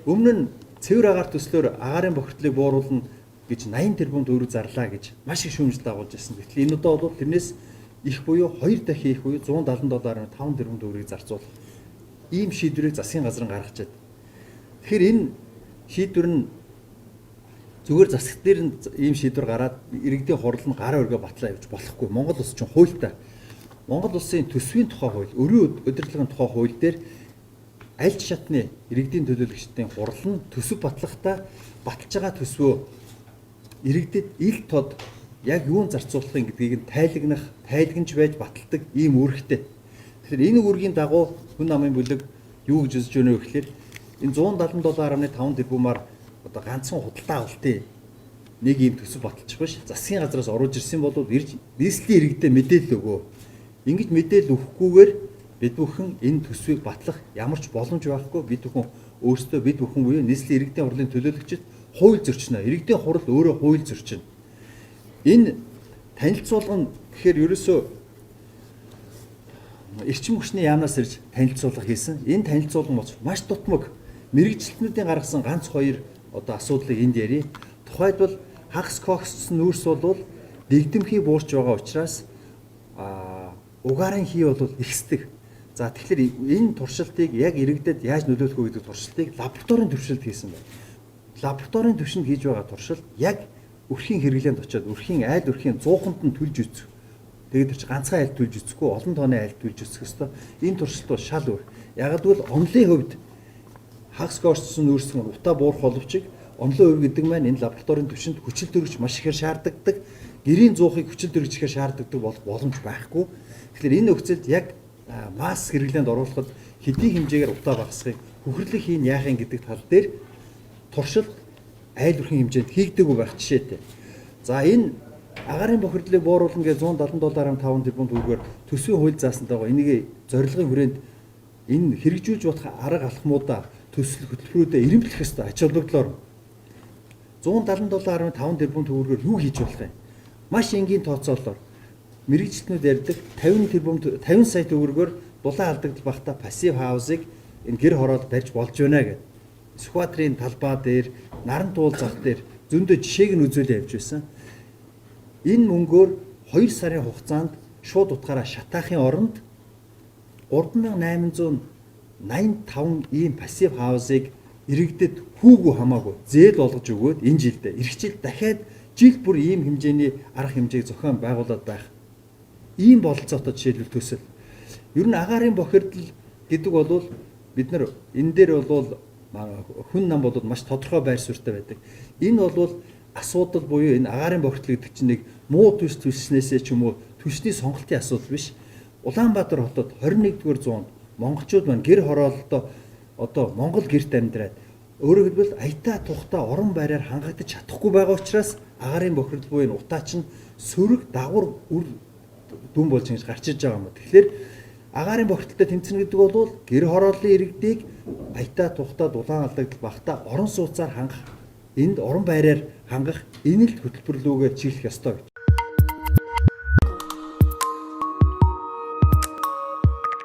Өмнө нь цэвэр агаар төслөөр агаарын бохирдлыг бууруулна гэж 80 тэрбум төгрөг зарлаа гэж маш их шүүмжлэлт дагуулж ирсэн. Гэтэл энэ удаа бол тэрнээс их буюу 2 дахин их буюу 177.5 тэрбум төгрөгийг зарцуулах ийм шийдвэрийг засгийн газар нь гаргаж байна. Тэгэхээр энэ шийдвэр нь зүгээр засаг дээр нь ийм шийдвэр гараад иргэдийн хурал нь гараа өргөө батлаа явж болохгүй. Монгол улс чинь хуультай. Монгол улсын төсвийн тухай хууль, өрийн удирдлагын тухай хууль дээр аль ч шатны иргэдийн төлөөлөгчдийн хурал нь төсөв батлахдаа баталж байгаа төсвөө иргэдэд ил тод яг юун зарцуулахын гэдгийг нь тайлагнж байж баталдаг ийм үүрэгтэй. Тэгэхээр энэ үүргийн дагуу хүн амын бүлэг юу гэж үзэж байна вэ гэхээр энэ 177.5 тэрбумаар одоо ганцхан худалдаа авалтын нэг ийм төсөв баталчих биш. Засгийн газраас оруулж ирсэн бол ирж нийслэлийн иргэдэд мэдээлэл өгөө. Ингэж мэдээлэл өгөхгүйгээр бид бүхэн энэ төсвийг батлах ямар ч боломж байхгүй. Бид бүхэн өөрсдөө бид бүхэн буюу нийслэлийн иргэдийн хурлын төлөөлөгчд хууль зөрчинө. Иргэдийн хурал өөрөө хууль зөрчинө. Энэ танилцуулга нь гэхээр ерөөсөө эрчим хүчний яамнаас ирж танилцуулга хийсэн. Энэ танилцуулга маш дутмаг. Мэргэжилтнүүдийн гаргасан ганц хоёр одоо асуудлыг энд ярив. Тухайлбал хагас кокс нүүрс бол дэгдэмхий буурч байгаа учраас угаарын хий бол ихсдэг. За тэгэхээр энэ туршилтыг яг иргэдэд яаж нөлөөлөх вэ гэдэг туршилтыг лабораторийн төвшөлд хийсэн байна. Лабораторийн төвшөнд хийж байгаа туршилт яг өрхийн хэрэглээнд очиод өрхийн айл өрхийн 100-нд нь төлж үзэх. Тэгээд чи ганцхан айл төлж үзэхгүй олон тооны айл төлж үзэх ёстой. Энэ туршилт бол шал өөр. Яг гэвэл онлын хувьд хагас кокс нүүрс нь утаа буурах боловч онлын хувь гэдэг маань энэ лабораторийн төвшөнд хүчил төрөгч маш ихээр шаарддаг. Гэрийн зуухыг хүчил төрөгч ихээр шаарддаг бол боломж байхгүй. Тэгэхээр энэ нөхцөлд яг масс хэрэглээнд оруулахад хэдийн хэмжээгээр утаа багасхыг хөхрлөх хийн яахын гэдэг тал дээр туршилт айл өрхийн хэмжээнд хийгдэггүй байх жишээтэй. За энэ агаарын бохирдлыг бууруулна гэж 177.5 тэрбум төгрөгөөр төсвийн хууль заасантайгаа энийг зорилгын хүрээнд энэ хэрэгжүүлж болох арга алхмуудаа төсөл хөтөлбөрүүдэд ирэмтлэх ёстой ач холбогдлоор 177.5 тэрбум төгрөгөөр юу хийж болох юм? Маш энгийн тооцоололоор мэргэжилтнүүд ярьдаг 50 сая төгрөгөөр дулаан алдагдал багта пассив хаусыг энэ гэр хороол барьж болж байна гэдэг. Сүхбаатарын талбай дээр, наран туул зах дээр зөндөө жишээг нь үзүүлээ явж байсан. Энэ мөнгөөр 2 сарын хугацаанд шууд утгаараа шатаахын оронд 3885 ийм пассив хаусыг иргэдэд хүүгүй хамаагүй зээл болгож өгөөд энэ жилдээ эх жил дахиад жил бүр ийм хэмжээний арга хэмжээг зохион байгуулад байх. Ийм бололцоотой жишээлбэл төсөл. Ер нь агаарын бохирдол гэдэг бол бид нар энэ дээр бол хүн нам бол маш тодорхой байр суурьтай байдаг. Энэ бол асуудал буюу энэ агаарын бохирдол гэдэг чинь нэг муу төс төснөөсөө ч юм уу төсний сонголтын асуудал биш. Улаанбаатар хотод 21-р зуунд монголчууд маань гэр хороололтоо одоо монгол гэрт амьдраад өөрөөр хэлбэл аятаа тухтаа орон байраар хангагдаж чадахгүй байгаа учраас агаарын бохирдол буюу утаа чинь сөрөг дагвар үр дүн болж ингэж гарч иж байгаа юм. Тэгэхээр агаарын бохирдолтой тэмцэнэ гэдэг бол гэр хорооллын иргэдийг аятаа тухтаа дулаан алдагдал багтаа орон сууцаар хангах, энд орон байраар хангах энэ л хөтөлбөрлөөгөө чиглэх ёстой гэж.